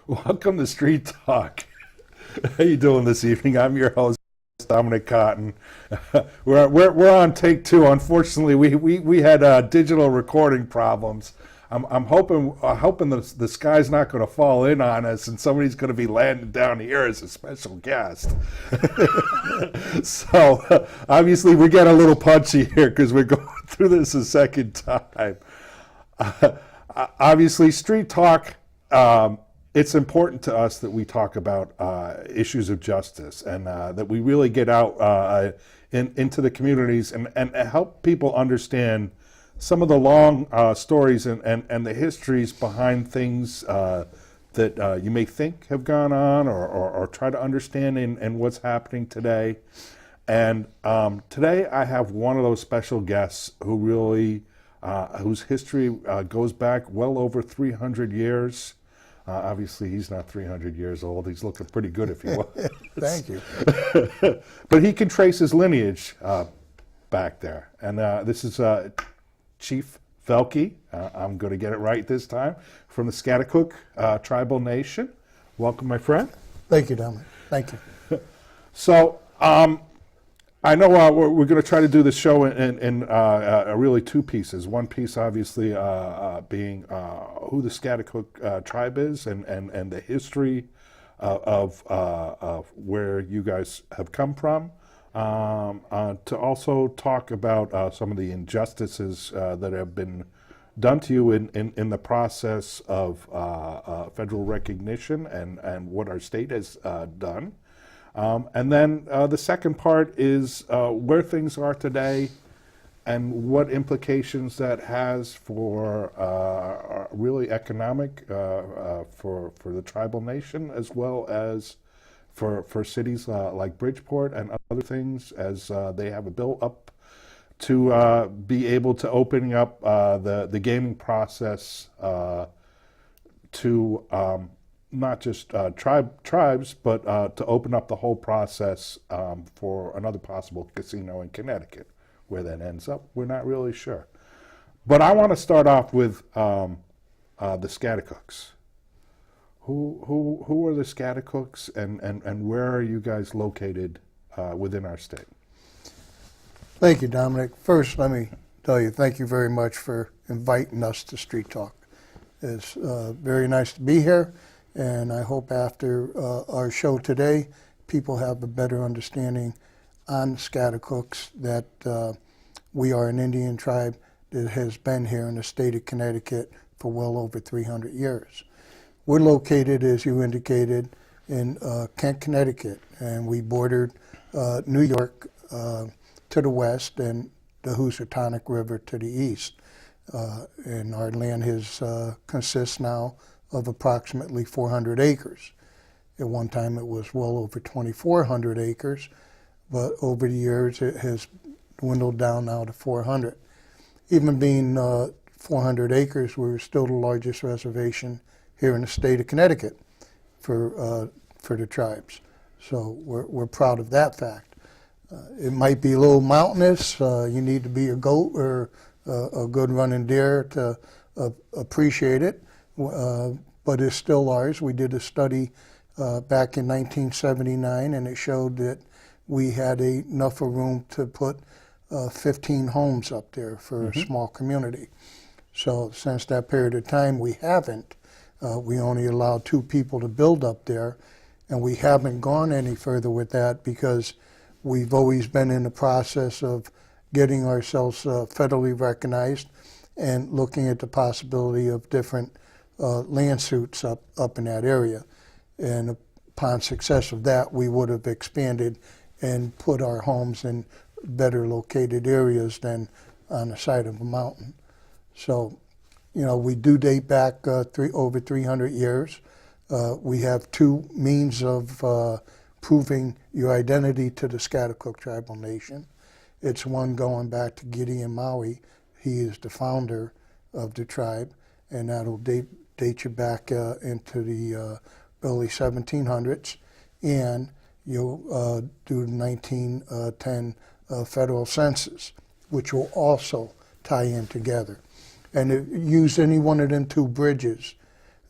Welcome to Street Talk. How you doing this evening? I'm your host, Dominic Cotton. We're on take two. Unfortunately, we had digital recording problems. I'm hoping the sky's not going to fall in on us, and somebody's going to be landing down here as a special guest. So obviously, we get a little punchy here because we're going through this a second time. Obviously, Street Talk. It's important to us that we talk about issues of justice and that we really get out into the communities and help people understand some of the long stories and the histories behind things that you may think have gone on or try to understand in what's happening today. And today I have one of those special guests who really, whose history goes back well over 300 years. Obviously, he's not 300 years old. He's looking pretty good if he was. Thank you. But he can trace his lineage back there. And this is Chief Velky. I'm going to get it right this time. From the Schaghticoke Tribal Nation. Welcome, my friend. Thank you, Dominic. Thank you. So, I know we're going to try to do this show in really two pieces. One piece, obviously, being who the Schaghticoke Tribe is and the history of where you guys have come from. To also talk about some of the injustices that have been done to you in the process of federal recognition and what our state has done. And then the second part is where things are today and what implications that has for really economic for the tribal nation, as well as for cities like Bridgeport and other things, as they have a bill up to be able to opening up the gaming process to not just tribes, but to open up the whole process for another possible casino in Connecticut. Where that ends up, we're not really sure. But I want to start off with the Schaghticokes. Who are the Schaghticokes, and where are you guys located within our state? Thank you, Dominic. First, let me tell you, thank you very much for inviting us to Street Talk. It's very nice to be here. And I hope after our show today, people have a better understanding on Schaghticokes, that we are an Indian tribe that has been here in the state of Connecticut for well over 300 years. We're located, as you indicated, in Kent, Connecticut, and we bordered New York to the west and the Housatonic River to the east. And our land consists now of approximately 400 acres. At one time it was well over 2,400 acres, but over the years it has dwindled down now to 400. Even being 400 acres, we're still the largest reservation here in the state of Connecticut for the tribes. So we're proud of that fact. It might be a little mountainous. You need to be a goat or a good running deer to appreciate it. But it's still ours. We did a study back in 1979, and it showed that we had enough of room to put 15 homes up there for a small community. So since that period of time, we haven't. We only allowed 2 people to build up there, and we haven't gone any further with that because we've always been in the process of getting ourselves federally recognized and looking at the possibility of different land suits up in that area. And upon success of that, we would have expanded and put our homes in better located areas than on the side of a mountain. So, you know, we do date back over 300 years. We have 2 means of proving your identity to the Schaghticoke Tribal Nation. It's one going back to Gideon Maui. He is the founder of the tribe, and that'll date you back into the early 1700s, and you'll do the 1910 federal census, which will also tie in together. And use any one of them 2 bridges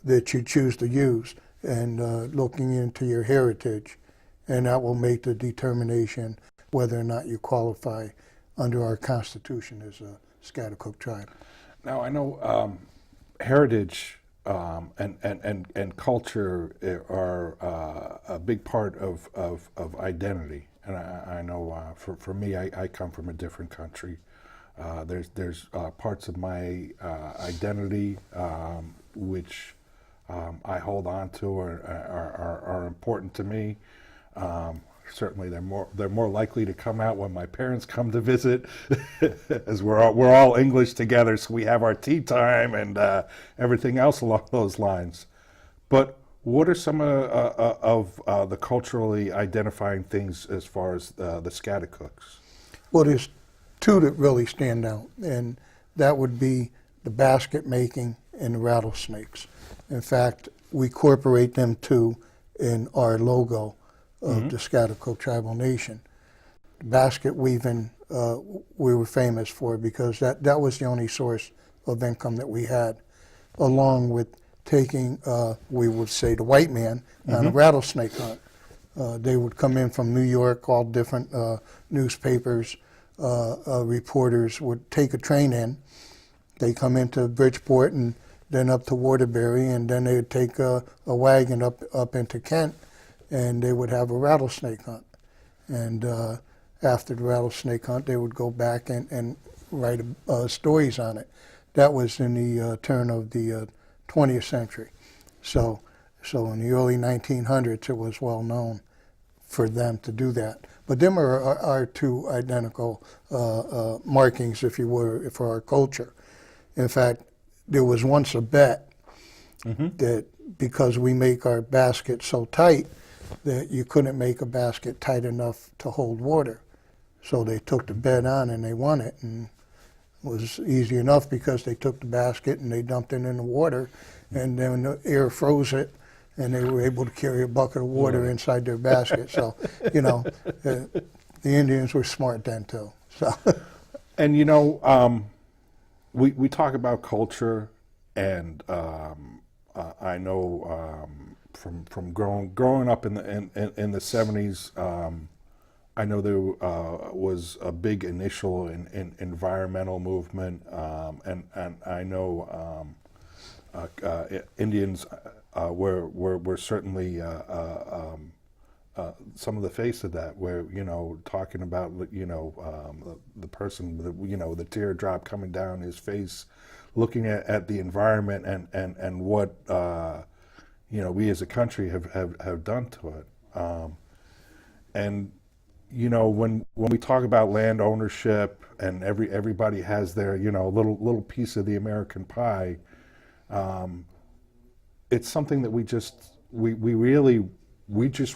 that you choose to use, and looking into your heritage, and that will make the determination whether or not you qualify under our Constitution as a Schaghticoke tribe. Now, I know heritage and culture are a big part of identity. And I know for me, I come from a different country. There's parts of my identity which I hold on to or are important to me. Certainly, they're more likely to come out when my parents come to visit, as we're all English together, so we have our tea time and everything else along those lines. But what are some of the culturally identifying things as far as the Schaghticokes? Well, there's two that really stand out, and that would be the basket making and the rattlesnakes. In fact, we incorporate them too in our logo of the Schaghticoke Tribal Nation. Basket weaving, we were famous for because that was the only source of income that we had, along with taking, we would say, the white man on a rattlesnake hunt. They would come in from New York, all different newspapers, reporters would take a train in. They come into Bridgeport and then up to Waterbury, and then they would take a wagon up into Kent, and they would have a rattlesnake hunt. And after the rattlesnake hunt, they would go back and write stories on it. That was in the turn of the 20th century. So in the early 1900s, it was well known for them to do that. But them are our two identical markings, if you were, for our culture. In fact, there was once a bet that because we make our basket so tight, that you couldn't make a basket tight enough to hold water. So they took the bet on and they won it. And it was easy enough because they took the basket and they dumped it in the water, and then the air froze it, and they were able to carry a bucket of water inside their basket. So, the Indians were smart then too. So, and we talk about culture, and I know from growing up in the 70s, I know there was a big initial environmental movement, and I know Indians were certainly some of the face of that. Where talking about the person with the teardrop coming down his face, looking at the environment and what we as a country have done to it, and when we talk about land ownership and everybody has their little piece of the American pie, it's something that we just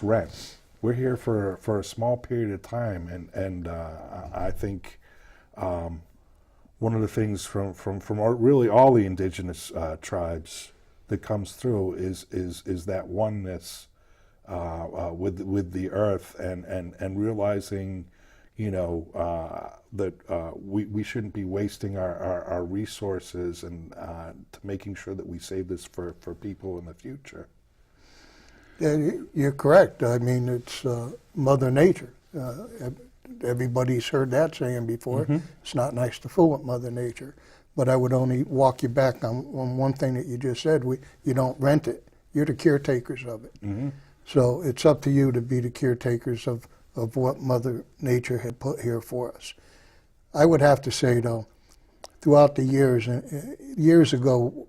rent. We're here for a small period of time, and I think one of the things from really all the indigenous tribes that comes through is that oneness with the earth, and realizing that we shouldn't be wasting our resources, and to making sure that we save this for people in the future. yeah, you're correct. I mean, it's Mother Nature. Everybody's heard that saying before. It's not nice to fool with Mother Nature. But I would only walk you back on one thing that you just said. You don't rent it. You're the caretakers of it. So it's up to you to be the caretakers of what Mother Nature had put here for us. I would have to say, though, throughout the years ago,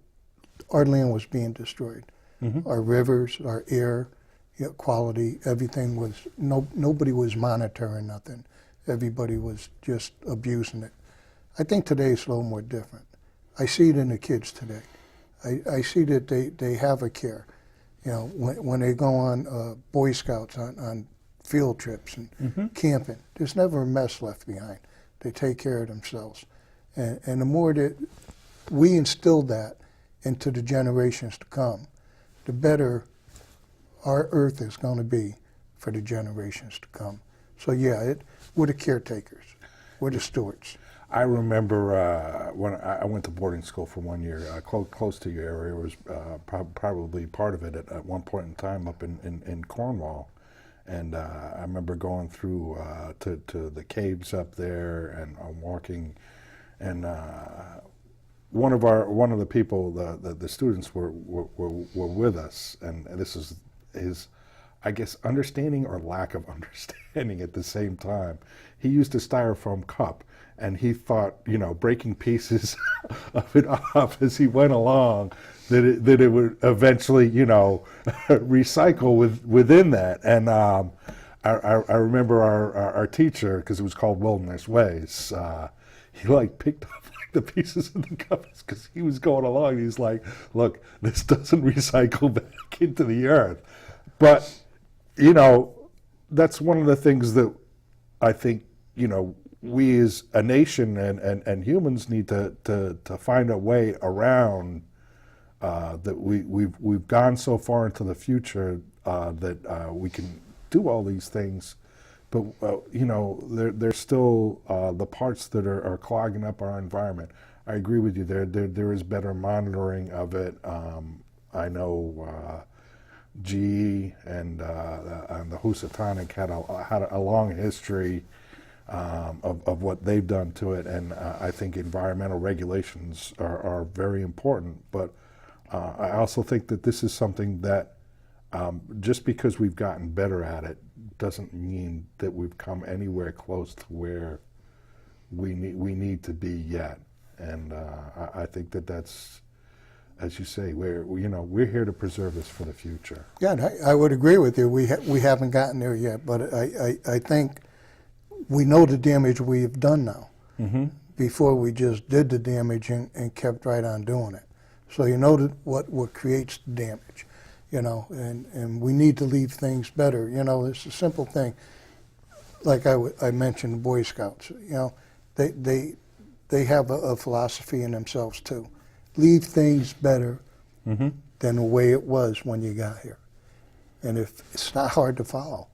our land was being destroyed. Our rivers, our air quality, everything was, nobody was monitoring nothing. Everybody was just abusing it. I think today is a little more different. I see it in the kids today. I see that they have a care. When they go on Boy Scouts, on field trips and camping, there's never a mess left behind. They take care of themselves. And the more that we instill that into the generations to come, the better our earth is going to be for the generations to come. So yeah, we're the caretakers. We're the stewards. I remember when I went to boarding school for 1 year, close to your area. It was probably part of it at one point in time up in Cornwall. And I remember going through to the caves up there and walking. And one of the people, the students were with us. And this is his, I guess, understanding or lack of understanding at the same time. He used a styrofoam cup, and he thought, breaking pieces of it off as he went along, that it would eventually, recycle within that. And I remember our teacher, because it was called Wilderness Ways, he picked up the pieces of the covers because he was going along. He's like, look, this doesn't recycle back into the earth. But, that's one of the things that I think, we as a nation and humans need to find a way around that we've gone so far into the future that we can do all these things, but there's still the parts that are clogging up our environment. I agree with you. There is better monitoring of it. I know GE and the Housatonic had a long history of what they've done to it, and I think environmental regulations are very important. But I also think that this is something that just because we've gotten better at it doesn't mean that we've come anywhere close to where we need to be yet. And I think that's, as you say, we're here to preserve this for the future. Yeah, and I would agree with you. We haven't gotten there yet, but I think we know the damage we've done now. Mm-hmm. Before we just did the damage and kept right on doing it. So you know what creates the damage, and we need to leave things better. It's a simple thing. Like I mentioned, the Boy Scouts. They have a philosophy in themselves too. Leave things better Mm-hmm. than the way it was when you got here. And if it's not hard to follow,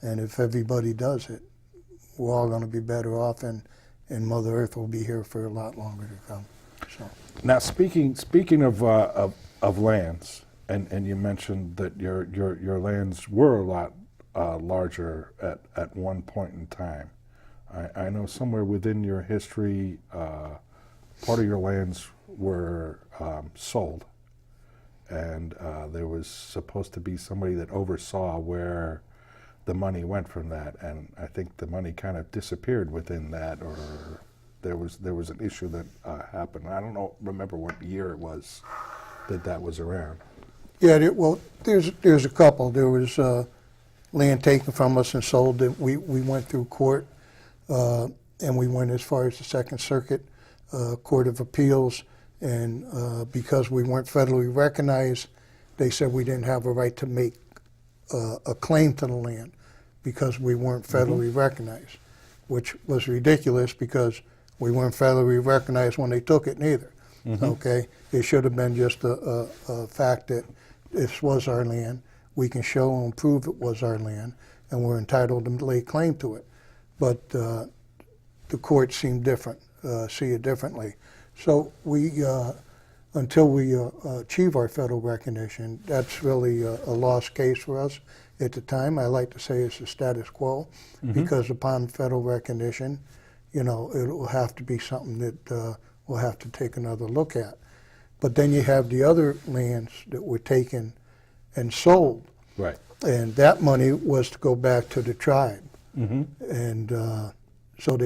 and if everybody does it, we're all going to be better off, and Mother Earth will be here for a lot longer to come. So. Now, speaking of lands, and you mentioned that your lands were a lot larger at one point in time. I know somewhere within your history, part of your lands were sold, and there was supposed to be somebody that oversaw where the money went from that, and I think the money kind of disappeared within that, or there was an issue that happened. I don't remember what year it was that was around. Yeah, well, there's a couple. There was land taken from us and sold. That we went through court, and we went as far as the Second Circuit Court of Appeals, and because we weren't federally recognized, they said we didn't have a right to make a claim to the land because we weren't federally recognized, which was ridiculous because we weren't federally recognized when they took it neither. Okay, it should have been just a fact that this was our land. We can show and prove it was our land, and we're entitled to lay claim to it. But the courts seem different, see it differently. So we, until we achieve our federal recognition, that's really a lost case for us at the time. I like to say it's a status quo, because upon federal recognition, it will have to be something that we'll have to take another look at. But then you have the other lands that were taken and sold. Right. And that money was to go back to the tribe. And so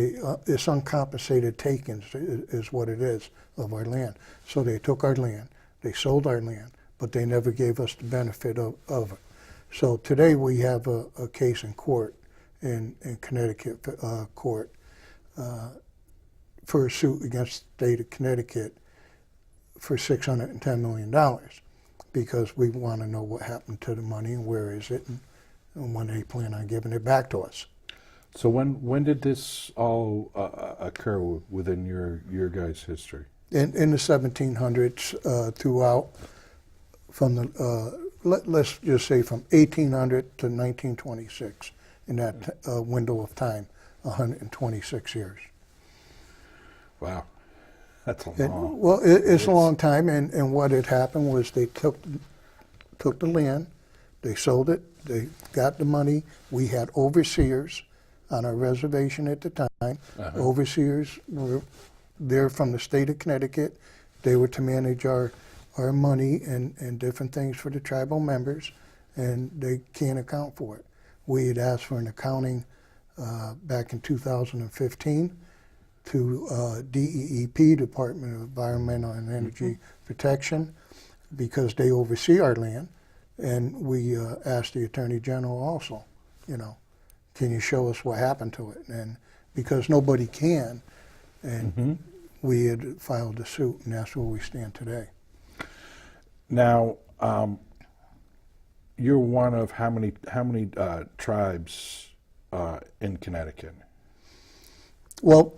it's uncompensated takings is what it is of our land. So they took our land, they sold our land, but they never gave us the benefit of it. So today we have a case in court, in Connecticut court, for a suit against the state of Connecticut for $610 million, because we want to know what happened to the money and where is it, and when they plan on giving it back to us. So when did this all occur within your guys' history? In the 1700s, throughout, from the let's just say from 1800 to 1926, in that window of time, 126 years. Wow, that's a And, long. well, it's a long time, and what had happened was they took the land, they sold it, they got the money. We had overseers on our reservation at the time. Overseers were there from the state of Connecticut. They were to manage our money and different things for the tribal members, and they can't account for it. We had asked for an accounting back in 2015 to DEEP, Department of Environmental and Energy Protection, because they oversee our land. And we asked the Attorney General also, can you show us what happened to it? And because nobody can, and we had filed a suit, and that's where we stand today. Now, you're one of how many tribes in Connecticut? Well,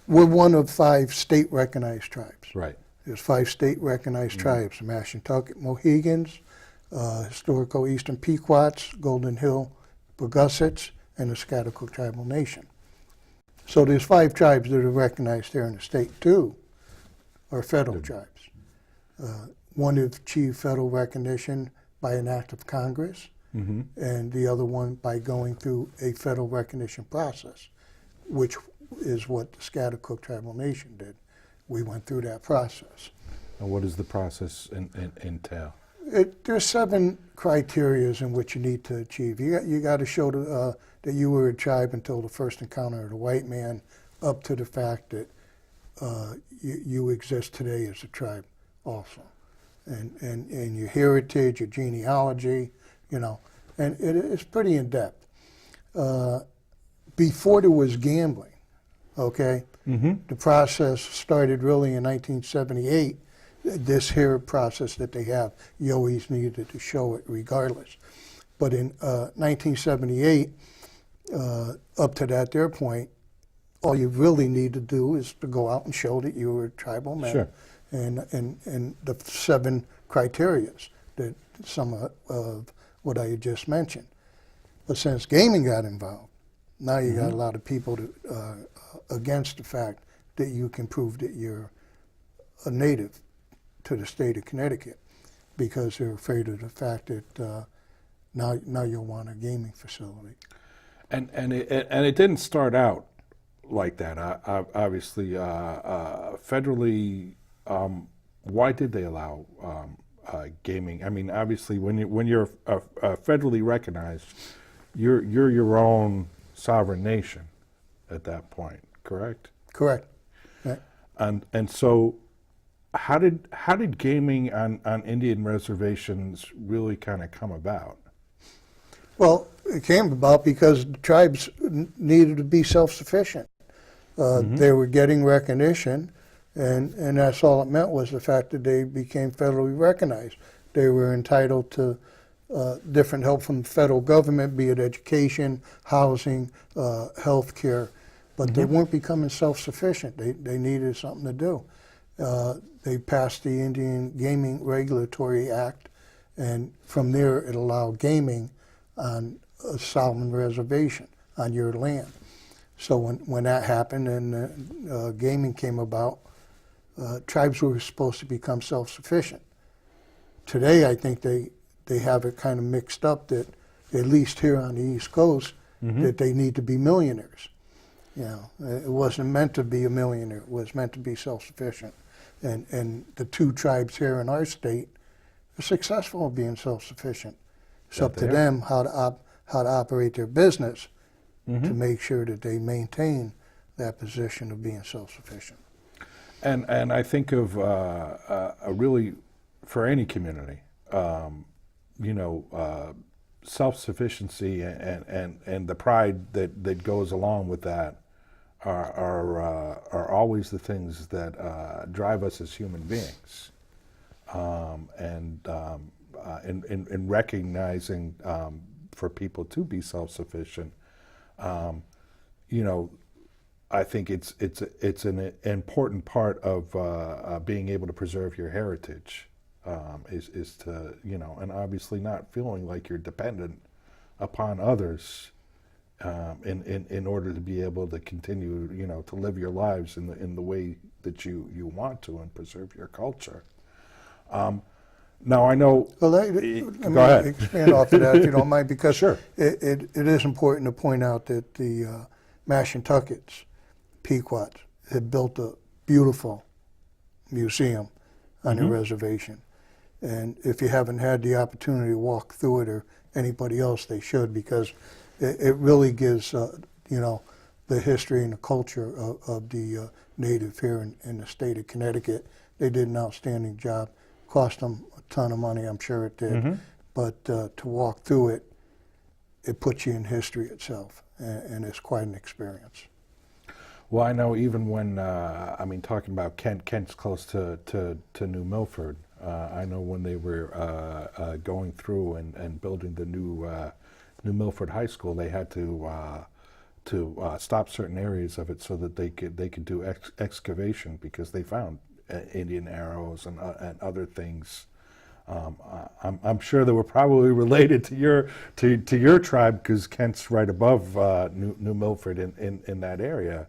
we're one of 5 state-recognized tribes. Right. There's 5 state-recognized tribes: the Schaghticoke Mohegans, Historical Eastern Pequots, Golden Hill Pagussets, and the Schaghticoke Tribal Nation. So there's 5 tribes that are recognized here in the state. 2 are federal tribes. One has achieved federal recognition by an act of Congress, and the other one by going through a federal recognition process, which is what the Schaghticoke Tribal Nation did. We went through that process. And what does the process entail? There's 7 criterias in which you need to achieve. You got to show that you were a tribe until the first encounter of the white man, up to the fact that you exist today as a tribe also. And your heritage, your genealogy, and it's pretty in-depth. Before there was gambling, okay, the process started really in 1978. This here process that they have, you always needed to show it regardless. But in 1978, up to their point, all you really need to do is to go out and show that you were a tribal man. Sure. And the 7 criterias that some of what I had just mentioned. But since gaming got involved, now you got a lot of people against the fact that you can prove that you're a native to the state of Connecticut, because they're afraid of the fact that now you'll want a gaming facility. And it didn't start out like that. Obviously, federally, why did they allow gaming? I mean, obviously, when you're federally recognized, you're your own sovereign nation at that point. Correct. Correct. Right. And so, how did gaming on Indian reservations really kind of come about? Well, it came about because the tribes needed to be self-sufficient. They were getting recognition, and that's all it meant, was the fact that they became federally recognized. They were entitled to different help from the federal government, be it education, housing, health care, but they weren't becoming self-sufficient. They needed something to do. They passed the Indian Gaming Regulatory Act, and from there it allowed gaming on a Solomon reservation on your land. So when that happened and gaming came about, tribes were supposed to become self-sufficient. Today, I think they have it kind of mixed up that, at least here on the East Coast, that they need to be millionaires. It wasn't meant to be a millionaire. It was meant to be self-sufficient. And the 2 tribes here in our state are successful at being self-sufficient. It's up to them how to operate their business to make sure that they maintain that position of being self-sufficient. And I think of a really, for any community, self-sufficiency and the pride that goes along with that are always the things that drive us as human beings, and recognizing for people to be self-sufficient. I think it's an important part of being able to preserve your heritage, is to and obviously not feeling like you're dependent upon others in order to be able to continue, to live your lives in the way that you want to and preserve your culture. Now I know. Well, let go me ahead. expand off of that if you don't mind, because Sure. it is important to point out that the Schaghticoke Pequots had built a beautiful museum on the reservation. And if you haven't had the opportunity to walk through it, or anybody else, they should, because it really gives, the history and the culture of the native here in the state of Connecticut. They did an outstanding job. Cost them a ton of money, I'm sure it did. But to walk through it, it puts you in history itself, and it's quite an experience. Well, I know even when, talking about Kent's close to New Milford. I know when they were going through and building the new Milford High School, they had to stop certain areas of it so that they could do excavation, because they found Indian arrows and other things. I'm sure they were probably related to your tribe, because Kent's right above New Milford in that area.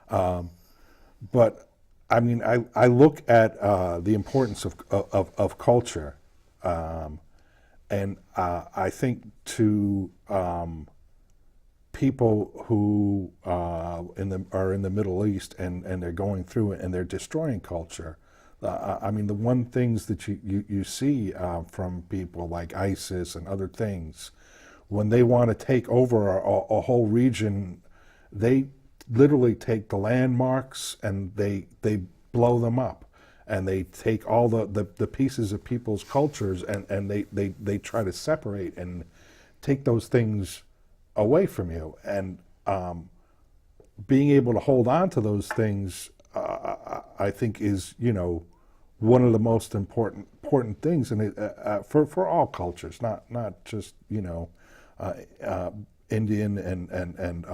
But I look at the importance of culture, and I think to people who are in the Middle East and they're going through it and they're destroying culture. The one things that you see from people like ISIS and other things, when they want to take over a whole region, they literally take the landmarks and they blow them up, and they take all the pieces of people's cultures and they try to separate and take those things away from you. And being able to hold on to those things, I think is one of the most important things, and for all cultures, not just Indian and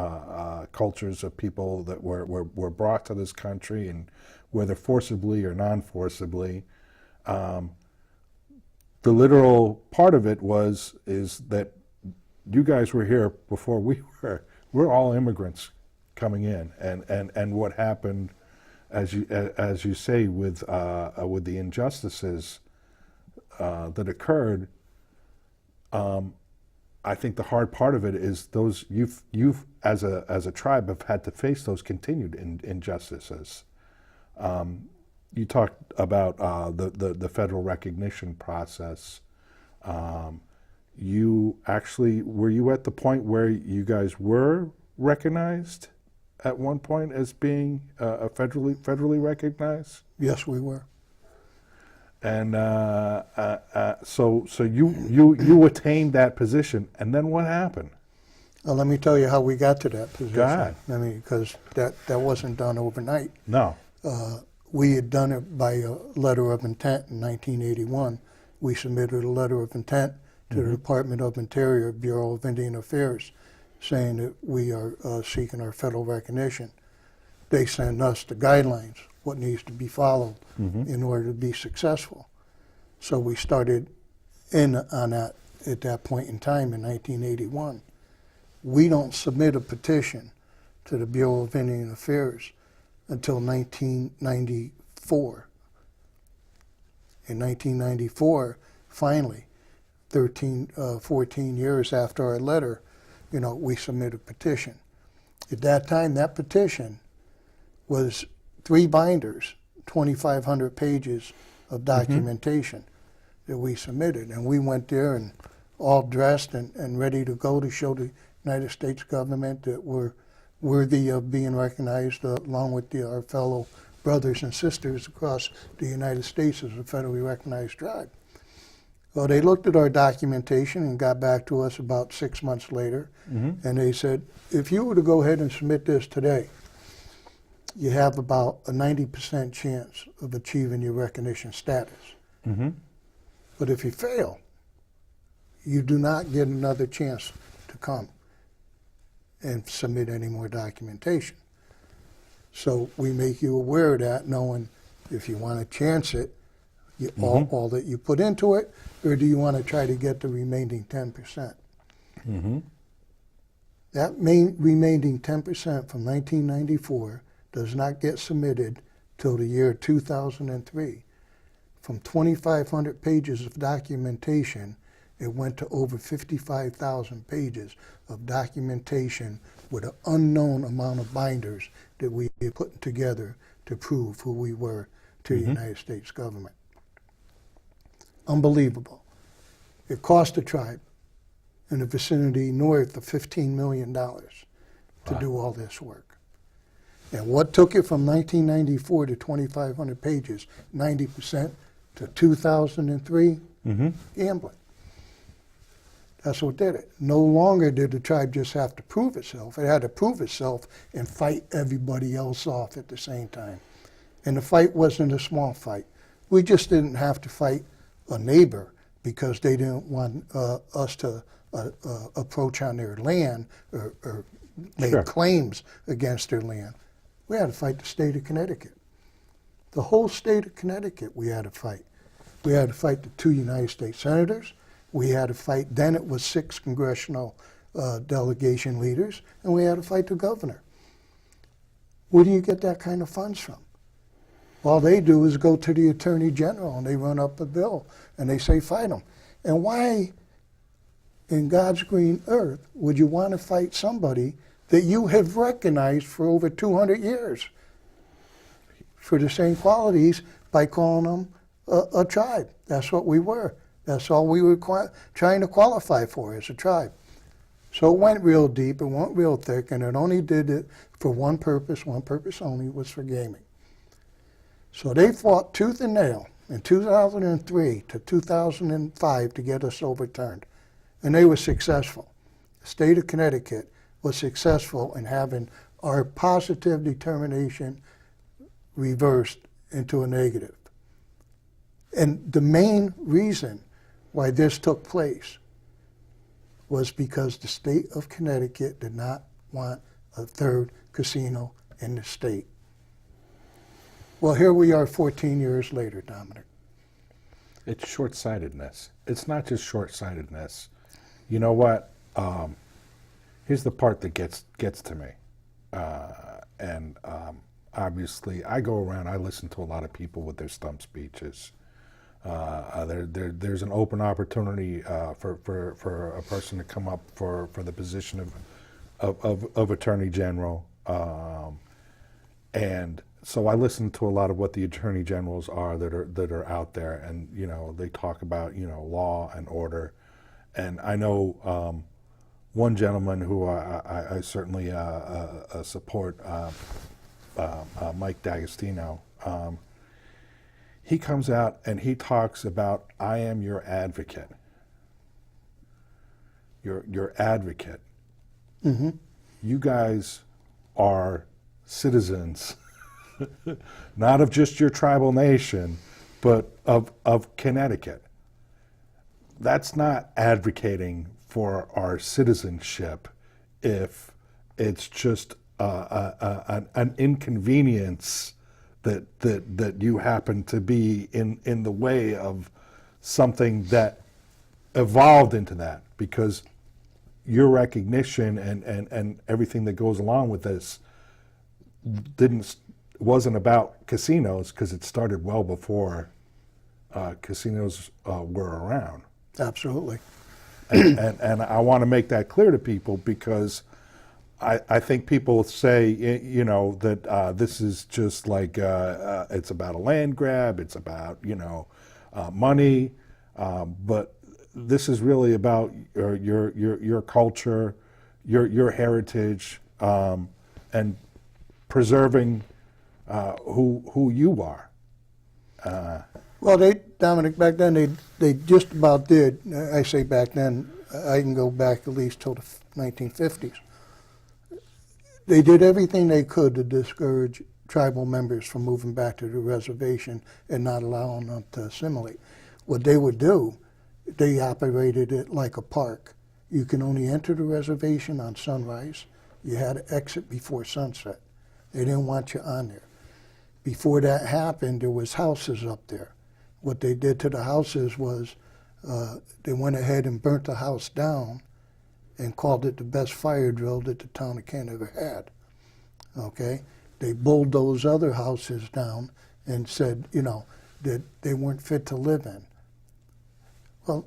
cultures of people that were brought to this country, and whether forcibly or non-forcibly. The literal part of it is that you guys were here before we were. We're all immigrants coming in, and what happened, as you say, with the injustices that occurred. I think the hard part of it is those you've as a tribe have had to face those continued injustices. You talked about the federal recognition process. Were you at the point where you guys were recognized at one point as being federally recognized? Yes, we were. And so you attained that position, and then what happened? Well, let me tell you how we got to that position. Go ahead. Because that wasn't done overnight. No. We had done it by a letter of intent in 1981. We submitted a letter of intent to the Department of Interior, Bureau of Indian Affairs, saying that we are seeking our federal recognition. They sent us the guidelines, what needs to be followed in order to be successful. So we started in on that at that point in time in 1981. We don't submit a petition to the Bureau of Indian Affairs until 1994. In 1994, finally, 14 years after our letter, we submitted a petition. At that time, that petition was 3 binders, 2,500 pages of documentation that we submitted. And we went there and all dressed and ready to go to show the United States government that we're worthy of being recognized along with our fellow brothers and sisters across the United States as a federally recognized tribe. Well, they looked at our documentation and got back to us about 6 months later, and they said, if you were to go ahead and submit this today, you have about a 90% chance of achieving your recognition status. But if you fail, you do not get another chance to come and submit any more documentation. So we make you aware of that, knowing if you want to chance it, all that you put into it, or do you want to try to get the remaining 10%? That remaining 10% from 1994 does not get submitted till the year 2003. From 2,500 pages of documentation, it went to over 55,000 pages of documentation with an unknown amount of binders that we had put together to prove who we were to the United States government. Unbelievable. It cost the tribe in the vicinity north of $15 million to do all this work. And what took it from 1994 to 2,500 pages, 90%, to 2003? Gambling. That's what did it. No longer did the tribe just have to prove itself. It had to prove itself and fight everybody else off at the same time. And the fight wasn't a small fight. We just didn't have to fight a neighbor because they didn't want us to approach on their land or make claims against their land. We had to fight the state of Connecticut. The whole state of Connecticut we had to fight. We had to fight the 2 United States senators. We had to fight, then it was 6 congressional delegation leaders, and we had to fight the governor. Where do you get that kind of funds from? All they do is go to the attorney general and they run up a bill and they say fight them. And why in God's green earth would you want to fight somebody that you have recognized for over 200 years for the same qualities by calling them a tribe? That's what we were. That's all we were trying to qualify for as a tribe. So it went real deep, it went real thick, and it only did it for one purpose only, was for gaming. So they fought tooth and nail in 2003 to 2005 to get us overturned. And they were successful. The state of Connecticut was successful in having our positive determination reversed into a negative. And the main reason why this took place was because the state of Connecticut did not want a 3rd casino in the state. Well, here we are 14 years later, Dominic. It's short-sightedness. It's not just short-sightedness. You know what? Here's the part that gets to me. Obviously, I go around, I listen to a lot of people with their stump speeches. There's an open opportunity for a person to come up for the position of Attorney General. And so I listen to a lot of what the Attorney Generals are that are out there, and they talk about law and order. And I know one gentleman who I certainly support, Mike D'Agostino. He comes out and he talks about, I am your advocate. Your advocate. You guys are citizens, not of just your tribal nation, but of Connecticut. That's not advocating for our citizenship if it's just an inconvenience that you happen to be in the way of something that evolved into that, because your recognition and everything that goes along with this wasn't about casinos, because it started well before casinos were around. Absolutely. And I want to make that clear to people, because I think people say, that this is just like, it's about a land grab, it's about, money, but this is really about your culture, your heritage, and preserving who you are. Well, Dominic, back then they just about did. I say back then, I can go back at least till the 1950s. They did everything they could to discourage tribal members from moving back to the reservation and not allowing them to assimilate. What they would do, they operated it like a park. You can only enter the reservation on sunrise. You had to exit before sunset. They didn't want you on there. Before that happened, there was houses up there. What they did to the houses was they went ahead and burnt the house down and called it the best fire drill that the town of Kent ever had. Okay? They bulldozed other houses down and said, you know, that they weren't fit to live in. Well,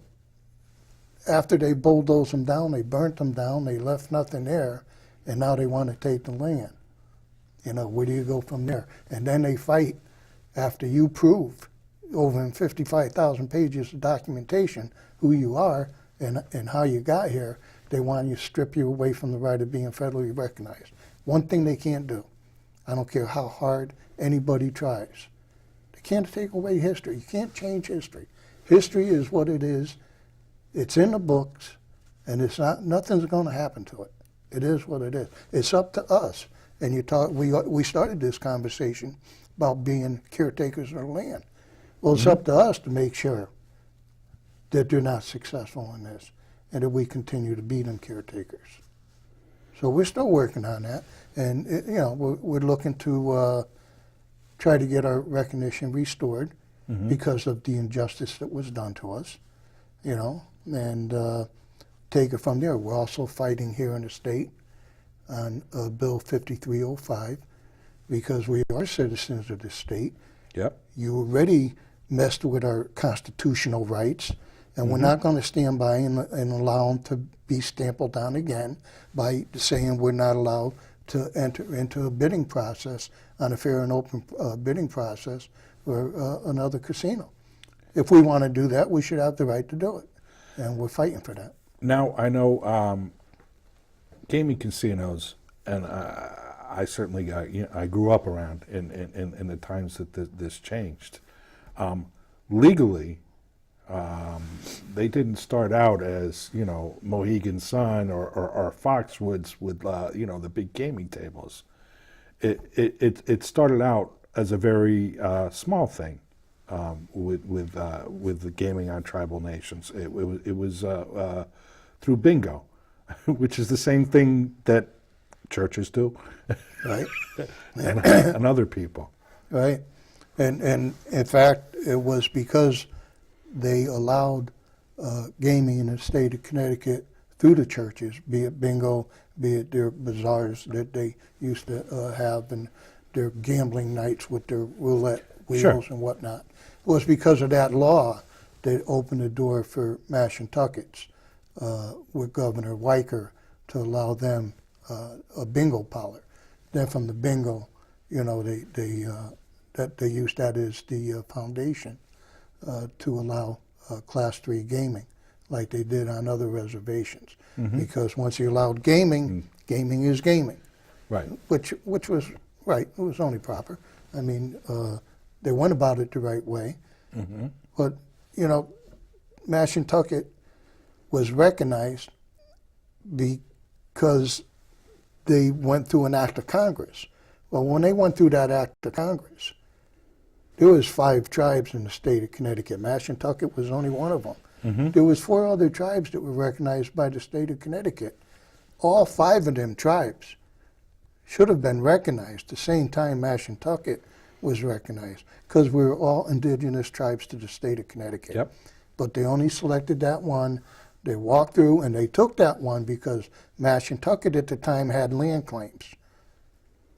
after they bulldozed them down, they burnt them down, they left nothing there, and now they want to take the land. You know, where do you go from there? And then they fight after you prove over 55,000 pages of documentation who you are and how you got here. They want you to strip you away from the right of being federally recognized. One thing they can't do, I don't care how hard anybody tries, they can't take away history. You can't change history. History is what it is. It's in the books, and it's not. Nothing's going to happen to it. It is what it is. It's up to us. And you talk. We started this conversation about being caretakers of the land. Well, it's up to us to make sure that they're not successful in this, and that we continue to be them caretakers. So we're still working on that, and you know, we're looking to try to get our recognition restored because of the injustice that was done to us, you know, and take it from there. We're also fighting here in the state on Bill 5305 because we are citizens of the state. Yep. You already messed with our constitutional rights, and we're not going to stand by and allow them to be stamped down again by saying we're not allowed to enter into a bidding process on a fair and open bidding process for another casino. If we want to do that, we should have the right to do it, and we're fighting for that. Now, I know gaming casinos, and I certainly got, you know, I grew up around in the times that this changed. Legally, they didn't start out as, you know, Mohegan Sun or Foxwoods with, you know, the big gaming tables. It started out as a very small thing with the gaming on tribal nations. It was through bingo, which is the same thing that churches do, Right. and other people. Right. And in fact, it was because they allowed gaming in the state of Connecticut through the churches, be it bingo, be it their bazaars that they used to have, and their gambling nights with their roulette wheels and whatnot. It was because of that law that opened the door for Schaghticoke with Governor Weicker to allow them a bingo parlor. Then from the bingo, you know, they used that as the foundation to allow Class 3 gaming, like they did on other reservations. Because once you allowed gaming, gaming is gaming. Right. Which was right. It was only proper. I mean, they went about it the right way. But you know, Schaghticoke was recognized because they went through an act of Congress. Well, when they went through that act of Congress, there was 5 tribes in the state of Connecticut. Schaghticoke was only one of them. There was 4 other tribes that were recognized by the state of Connecticut. All 5 of them tribes should have been recognized the same time Schaghticoke was recognized, because we were all indigenous tribes to the state of Connecticut. Yep. But they only selected that one. They walked through and they took that one because Schaghticoke at the time had land claims,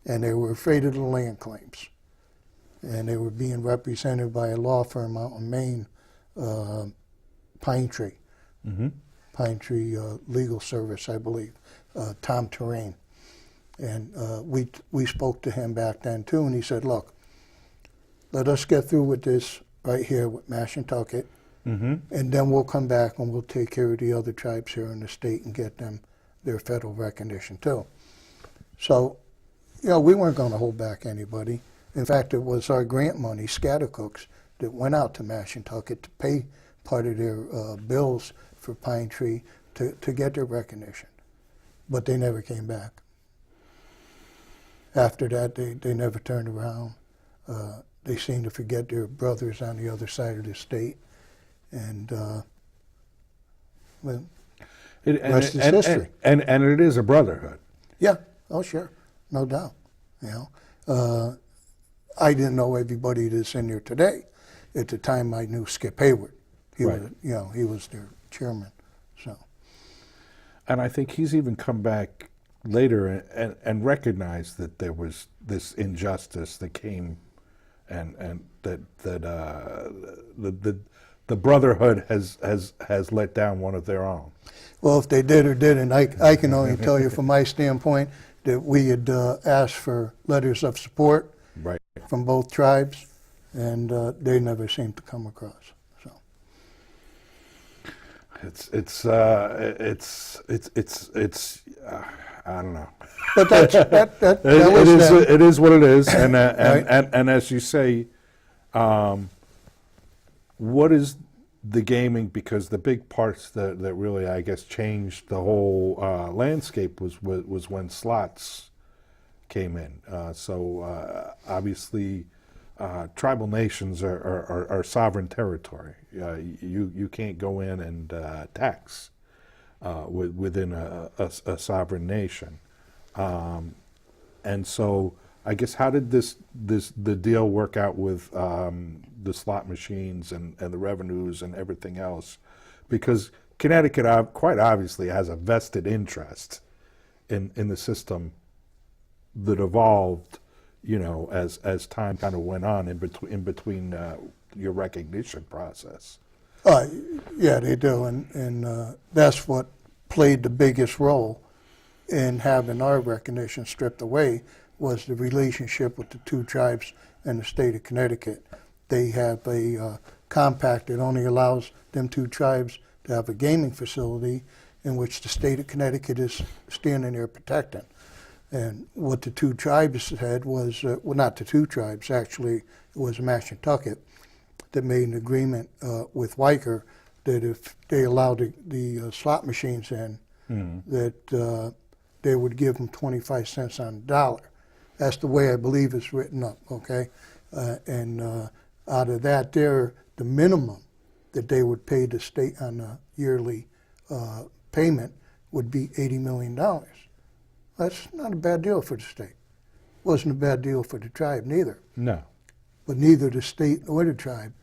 and they were afraid of the land claims. And they were being represented by a law firm out in Maine, Pine Tree Legal Service, I believe, Tom Terrain. And we spoke to him back then too, and he said, look, let us get through with this right here with Schaghticoke, and then we'll come back and we'll take care of the other tribes here in the state and get them their federal recognition too. So, you know, we weren't going to hold back anybody. In fact, it was our grant money, Schaghticoke's, that went out to Schaghticoke to pay part of their bills for Pine Tree to get their recognition. But they never came back. After that, they never turned around. They seemed to forget their brothers on the other side of the state. And well, rest is history. And it is a brotherhood. Yeah, oh sure, no doubt. You know, I didn't know everybody that's in there today. At the time, I knew Skip Hayward. He was, you know, he was their chairman. So, And I think he's even come back later and recognized that there was this injustice that came, and that the Brotherhood has let down one of their own. Well, if they did or didn't, I can only tell you from my standpoint that we had asked for letters of support Right. from both tribes, and they never seemed to come across. So It's I don't know. but that It was is them. it is what it is, and Right. and as you say, what is the gaming? Because the big parts that really, I guess, changed the whole landscape was when slots came in. Obviously, tribal nations are sovereign territory. You can't go in and tax within a sovereign nation. And so I guess how did the deal work out with the slot machines and the revenues and everything else? Because Connecticut quite obviously has a vested interest in the system that evolved, as time kind of went on in between your recognition process. Yeah, they do, and that's what played the biggest role in having our recognition stripped away, was the relationship with the two tribes and the state of Connecticut. They have a compact that only allows them two tribes to have a gaming facility in which the state of Connecticut is standing there protecting. And what the two tribes had was, well, not the two tribes, actually, it was Schaghticoke that made an agreement with Weicker that if they allowed the slot machines in, that they would give them 25 cents on the dollar. That's the way I believe it's written up, okay? And out of that there, the minimum that they would pay the state on a yearly payment would be $80 million. That's not a bad deal for the state. Wasn't a bad deal for the tribe neither. No. But neither the state nor the tribe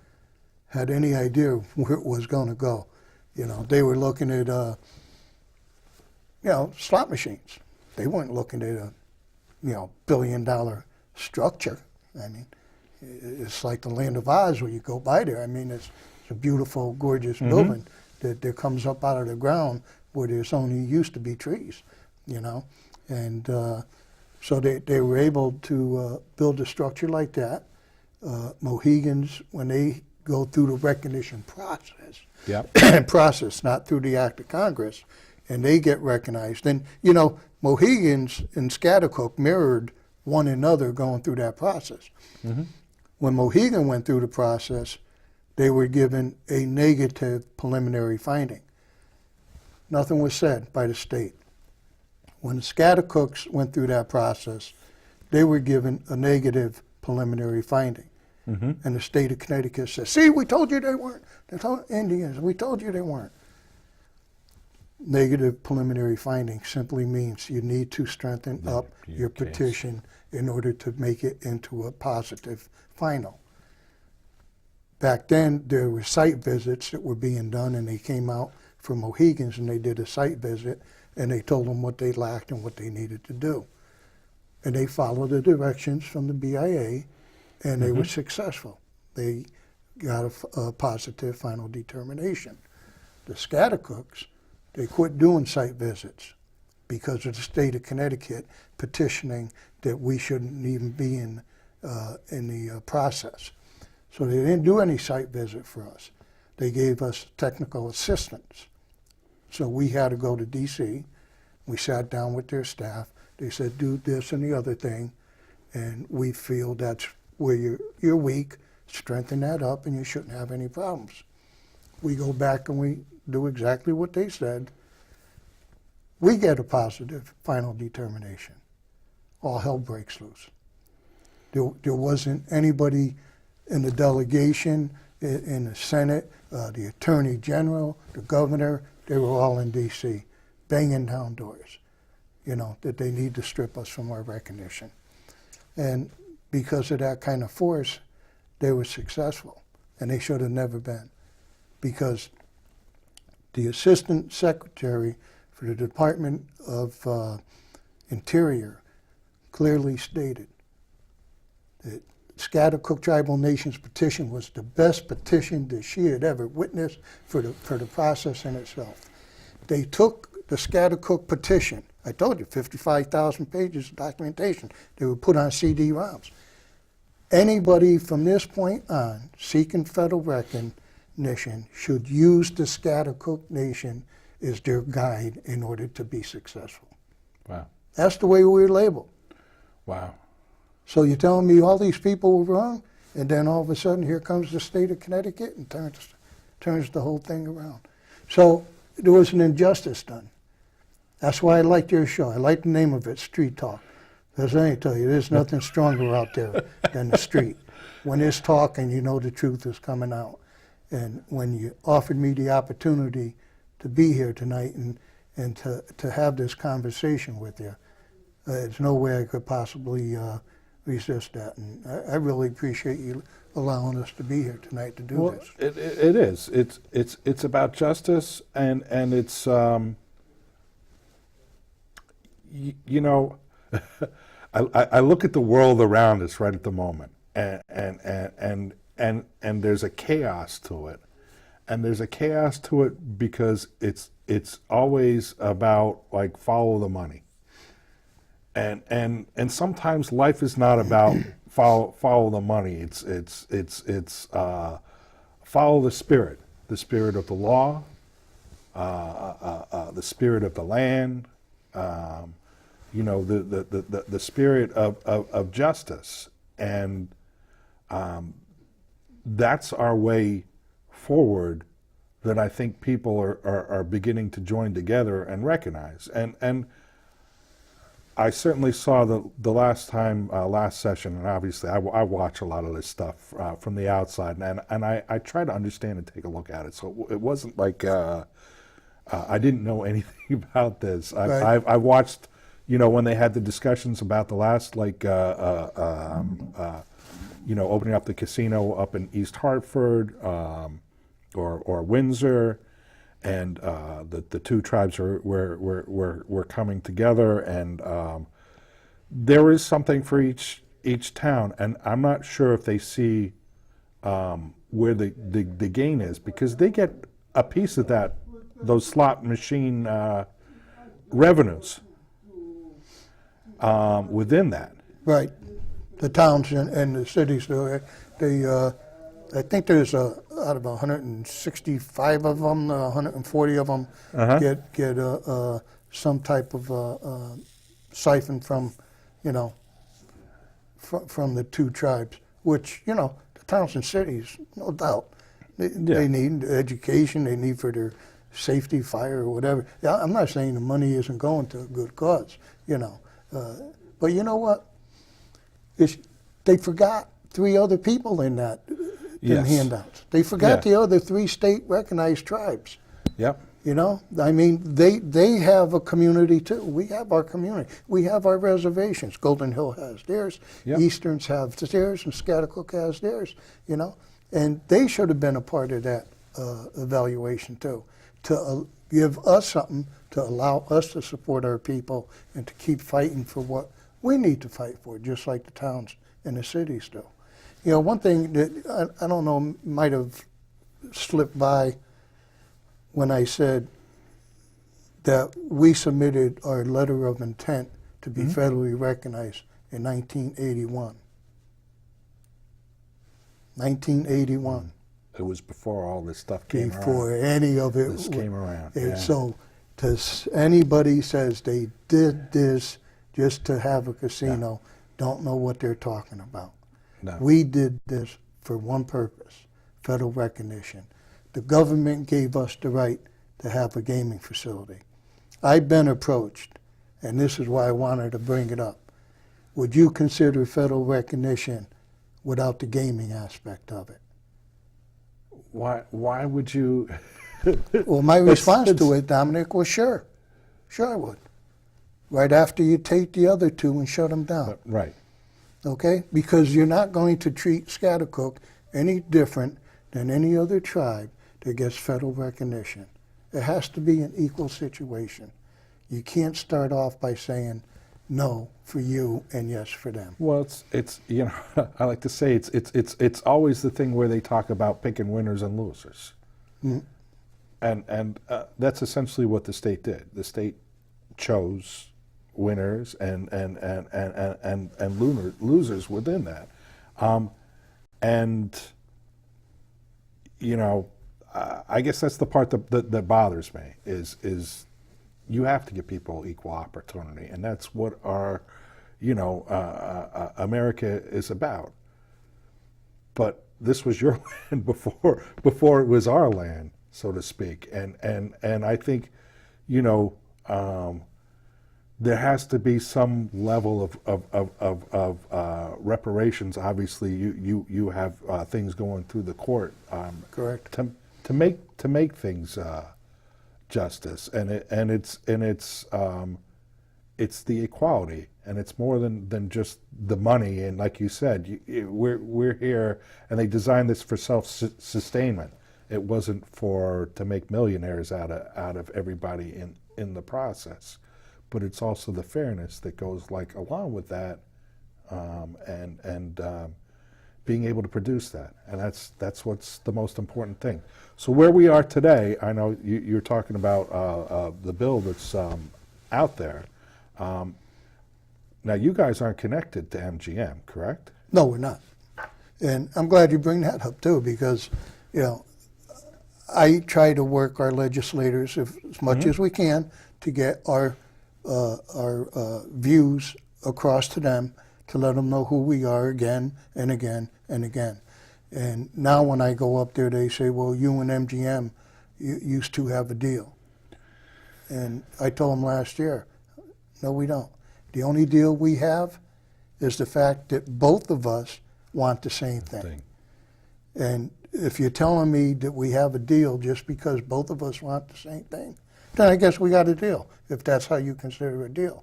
had any idea where it was going to go. They were looking at, slot machines. They weren't looking at a, billion-dollar structure. I mean, it's like the Land of Oz when you go by there. I mean, it's a beautiful, gorgeous building that comes up out of the ground where there's only used to be trees, And so they were able to build a structure like that. Mohegans, when they go through the recognition process, process, not through the act of Congress, and they get recognized. And, Mohegans in Schaghticoke mirrored one another going through that process. When Mohegan went through the process, they were given a negative preliminary finding. Nothing was said by the state. When the Schaghticokes went through that process, they were given a negative preliminary finding. And the state of Connecticut says, see, we told you they weren't. They told Indians, we told you they weren't. Negative preliminary finding simply means you need to strengthen up your petition in order to make it into a positive final. Back then, there were site visits that were being done, and they came out from Mohegans, and they did a site visit, and they told them what they lacked and what they needed to do. And they followed the directions from the BIA, and they were successful. They got a positive final determination. The Schaghticokes, they quit doing site visits because of the state of Connecticut petitioning that we shouldn't even be in the process. So they didn't do any site visit for us. They gave us technical assistance. So we had to go to DC. We sat down with their staff. They said, do this and the other thing, and we feel that's where you're weak. Strengthen that up, and you shouldn't have any problems. We go back and we do exactly what they said. We get a positive final determination. All hell breaks loose. There wasn't anybody in the delegation, in the Senate, the Attorney General, the Governor. They were all in D.C. banging down doors, that they need to strip us from our recognition. And because of that kind of force, they were successful, and they should have never been, because the Assistant Secretary for the Department of Interior clearly stated that Schaghticoke Tribal Nation's petition was the best petition that she had ever witnessed for the process in itself. They took the Schaghticoke petition, I told you, 55,000 pages of documentation. They were put on CD-ROMs. Anybody from this point on seeking federal recognition should use the Schaghticoke Nation as their guide in order to be successful. Wow. That's the way we're labeled. Wow. So you're telling me all these people were wrong, and then all of a sudden here comes the state of Connecticut and turns the whole thing around. So there was an injustice done. That's why I liked your show. I like the name of it, Street Talk. Because I tell you, there's nothing stronger out there than the street. When it's talking, you know the truth is coming out. And when you offered me the opportunity to be here tonight and to have this conversation with you, there's no way I could possibly resist that. And I really appreciate you allowing us to be here tonight to do this. It is. It's about justice, and it's you know, I look at the world around us right at the moment, and there's a chaos to it, and there's a chaos to it because it's always about like follow the money, and sometimes life is not about follow the money. It's follow the spirit of the law, the spirit of the land. You know, the spirit of justice, and that's our way forward that I think people are beginning to join together and recognize. And I certainly saw the last session, and obviously I watch a lot of this stuff from the outside, and I try to understand and take a look at it. So it wasn't like I didn't know anything about this. Right. I watched, you know, when they had the discussions about the last, like, you know, opening up the casino up in East Hartford or Windsor, and the two tribes were coming together, and there is something for each town, and I'm not sure if they see where the gain is, because they get a piece of those slot machine revenues within that. Right. The towns and the cities, I think there's out of 165 of them, 140 of them get some type of siphon from, you know, from the two tribes, which, you know, the towns and cities, no doubt, they need education, they need for their safety, fire, or whatever. Yeah, I'm not saying the money isn't going to a good cause, you know. But you know what? They forgot 3 other people in that in handouts. They forgot the other 3 state-recognized tribes. Yep. You know, I mean, they have a community too. We have our community. We have our reservations. Golden Hill has theirs. Yep. Easterns have theirs, and Schaghticoke has theirs. You know, and they should have been a part of that evaluation too, to give us something to allow us to support our people and to keep fighting for what we need to fight for, just like the towns and the cities do. You know, one thing that I don't know might have slipped by when I said that we submitted our letter of intent to be federally recognized in 1981. 1981. It was before all this stuff came around. Before any of it came around. And Yeah. so, anybody says they did this just to have a casino, don't know what they're talking about. No. We did this for one purpose: federal recognition. The government gave us the right to have a gaming facility. I've been approached, and this is why I wanted to bring it up. Would you consider federal recognition without the gaming aspect of it? Why would you? Well, my response to it, Dominic, was sure. Sure I would. Right after you take the other 2 and shut them down. Right. Okay? Because you're not going to treat Schaghticoke any different than any other tribe that gets federal recognition. It has to be an equal situation. You can't start off by saying no for you and yes for them. Well, it's you know, I like to say it's always the thing where they talk about picking winners and losers, and that's essentially what the state did. The state chose winners and losers within that, and you know, I guess that's the part that bothers me is you have to give people equal opportunity, and that's what our, you know, America is about. But this was your land before it was our land, so to speak, and I think, you know, there has to be some level of reparations. Obviously, you have things going through the court, Correct. to make things justice, and it's the equality, and it's more than just the money. And like you said, we're here, and they designed this for self-sustainment. It wasn't to make millionaires out of everybody in the process. But it's also the fairness that goes along with that, and being able to produce that, and that's what's the most important thing. So where we are today, I know you're talking about the bill that's out there. Now you guys aren't connected to MGM, correct? No, we're not. And I'm glad you bring that up too, because, you know, I try to work our legislators as much as we can to get our views across to them, to let them know who we are again and again and again. And now when I go up there, they say, well, you and MGM used to have a deal. And I told them last year, no, we don't. The only deal we have is the fact that both of us want the same thing. And if you're telling me that we have a deal just because both of us want the same thing, then I guess we got a deal, if that's how you consider a deal.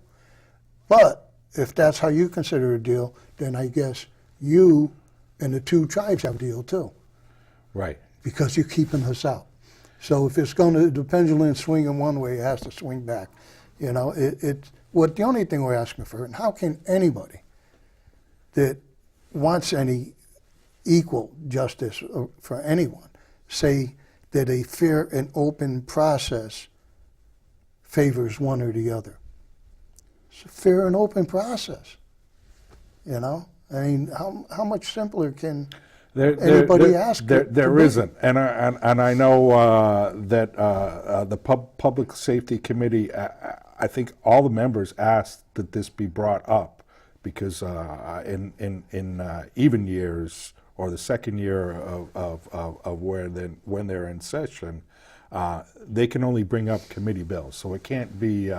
But if that's how you consider a deal, then I guess you and the two tribes have a deal too. Right. Because you're keeping us out. So if it's going to, the pendulum swing in one way, it has to swing back. You know, the only thing we're asking for, and how can anybody that wants any equal justice for anyone say that a fair and open process favors one or the other? It's a fair and open process. You know, I mean, how much simpler can anybody ask? There isn't, and I know that the Public Safety Committee, I think all the members asked that this be brought up, because in even years, or the second year of when they're in session, they can only bring up committee bills. So it can't be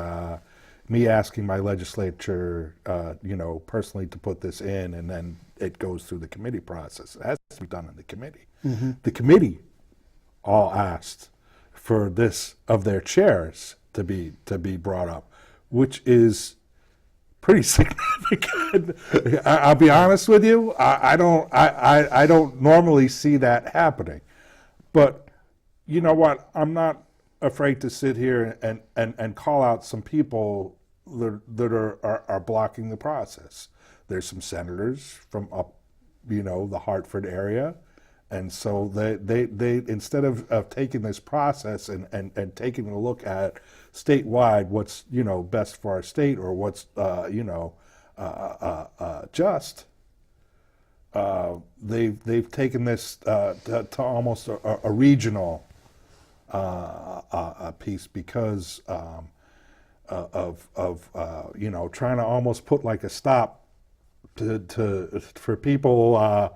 me asking my legislature, you know, personally to put this in, and then it goes through the committee process. It has to be done in the committee. The committee all asked for this of their chairs to be brought up, which is pretty significant. I'll be honest with you. I don't normally see that happening, but you know what? I'm not afraid to sit here and call out some people that are blocking the process. There's some senators from up, you know, the Hartford area, and so they instead of taking this process and taking a look at statewide what's, you know, best for our state, or what's you know, just, they've taken this to almost a regional piece, because of you know, trying to almost put like a stop for people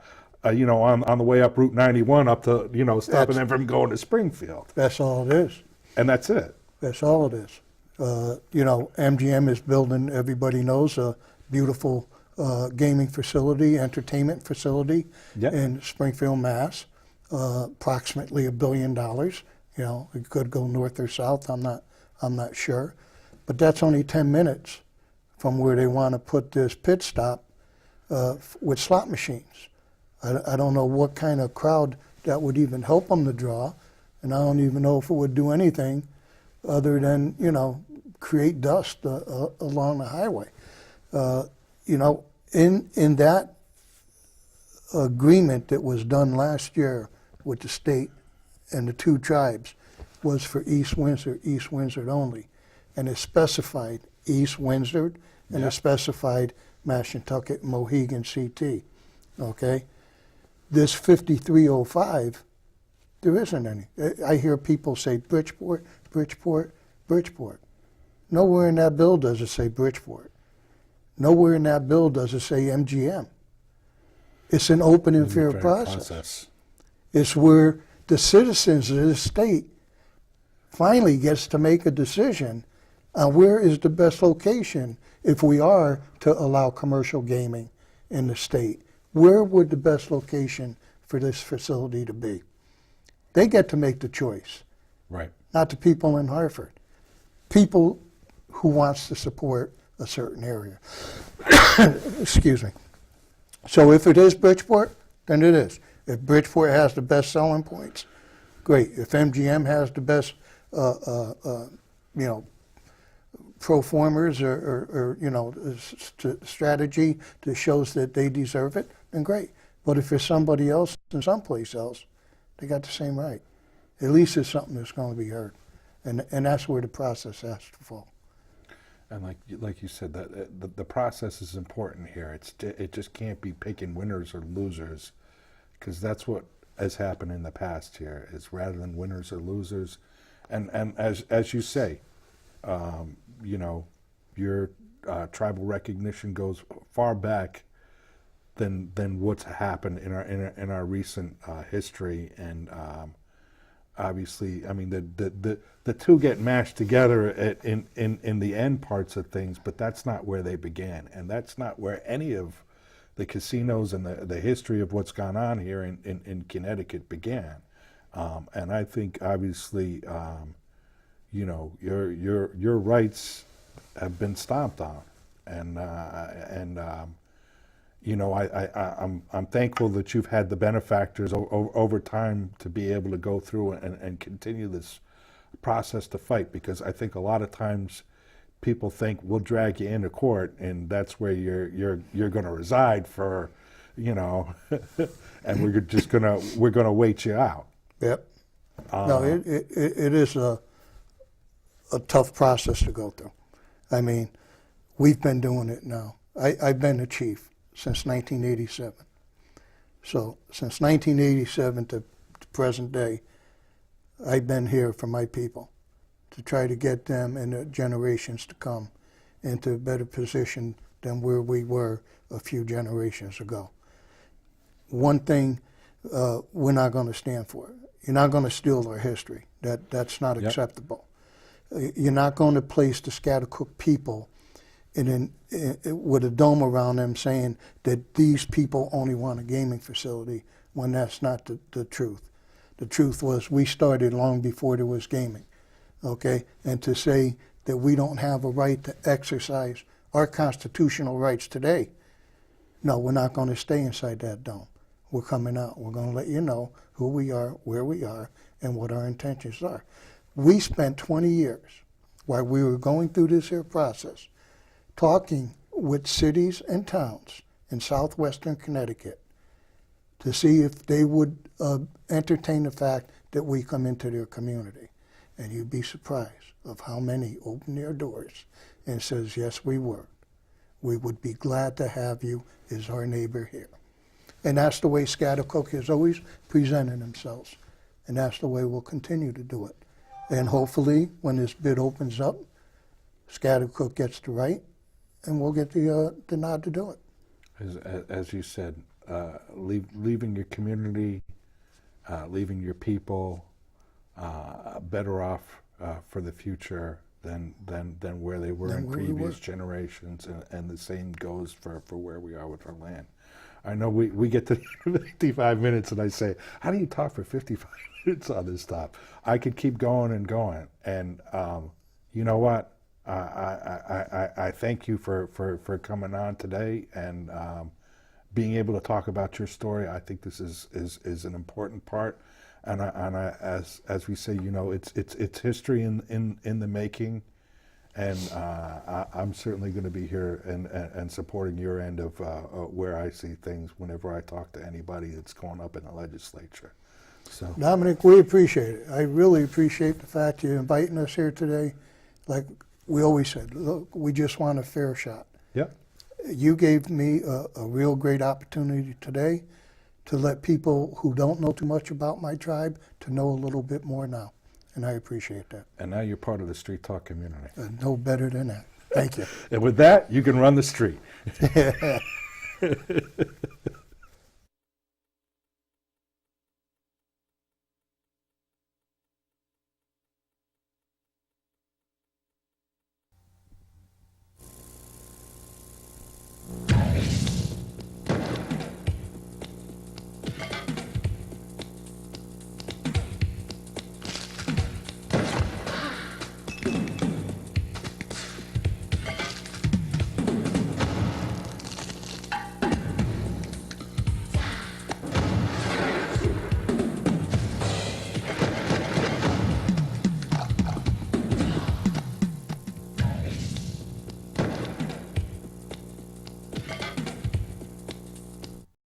you know, on the way up Route 91 up to, you know, stopping them from going to Springfield. That's all it is. And that's it. That's all it is. You know, MGM is building, everybody knows, a beautiful gaming facility, entertainment facility in Springfield, Mass. Approximately $1 billion. You know, it could go north or south. I'm not sure, but that's only 10 minutes from where they want to put this pit stop with slot machines. I don't know what kind of crowd that would even help them to draw, and I don't even know if it would do anything other than, you know, create dust along the highway. You know, in that agreement that was done last year with the state and the two tribes was for East Windsor only. And it specified East Windsor and it specified Mashantucket, Mohegan, CT. Okay? This 5305, there isn't any. I hear people say Bridgeport, Bridgeport, Bridgeport. Nowhere in that bill does it say Bridgeport. Nowhere in that bill does it say MGM. It's an open and fair process. It's where the citizens of this state finally gets to make a decision on where is the best location if we are to allow commercial gaming in the state. Where would the best location for this facility to be? They get to make the choice. Right. Not the people in Hartford. People who wants to support a certain area. Excuse me. So if it is Bridgeport, then it is. If Bridgeport has the best selling points, great. If MGM has the best, you know, proformers or you know, strategy that shows that they deserve it, then great. But if it's somebody else and someplace else, they got the same right. At least it's something that's going to be heard, and that's where the process has to fall. And like you said, that the process is important here. It just can't be picking winners or losers, because that's what has happened in the past here. Is rather than winners or losers, and as you say, you know, your tribal recognition goes far back than what's happened in our recent history, and obviously, I mean, the two get mashed together in the end parts of things, but that's not where they began, and that's not where any of the casinos and the history of what's gone on here in Connecticut began. And I think obviously, you know, your rights have been stomped on, and you know, I'm thankful that you've had the benefactors over time to be able to go through and continue this process to fight, because I think a lot of times people think we'll drag you into court and that's where you're going to reside for, you know, and we're gonna wait you out. Yep. No, it is a tough process to go through. I mean, we've been doing it now. I've been a chief since 1987. So since 1987 to present day, I've been here for my people to try to get them and the generations to come into a better position than where we were a few generations ago. One thing we're not going to stand for. You're not going to steal our history. That's not acceptable. You're not going to place the Schaghticoke people with a dome around them saying that these people only want a gaming facility, when that's not the truth. The truth was we started long before there was gaming, okay? And to say that we don't have a right to exercise our constitutional rights today, no, we're not going to stay inside that dome. We're coming out. We're going to let you know who we are, where we are, and what our intentions are. We spent 20 years while we were going through this here process talking with cities and towns in southwestern Connecticut to see if they would entertain the fact that we come into their community. And you'd be surprised of how many open their doors and says, yes, we would. We would be glad to have you as our neighbor here. And that's the way Schaghticoke has always presented themselves. And that's the way we'll continue to do it. And hopefully, when this bid opens up, Schaghticoke gets the right, and we'll get the nod to do it. As you said, leaving your community, leaving your people better off for the future than where they were in previous generations, and the same goes for where we are with our land. I know we get to 55 minutes and I say, how do you talk for 55 minutes on this stuff? I could keep going and going. And you know what? I thank you for coming on today and being able to talk about your story. I think this is an important part. And as we say, you know, it's history in the making. And I'm certainly going to be here and supporting your end of where I see things whenever I talk to anybody that's going up in the legislature. So, Dominic, we appreciate it. I really appreciate the fact you're inviting us here today. Like we always said, look, we just want a fair shot. yeah. You gave me a real great opportunity today to let people who don't know too much about my tribe to know a little bit more now, and I appreciate that. And now you're part of the Street Talk community. No better than that. Thank you. And with that, you can run the street.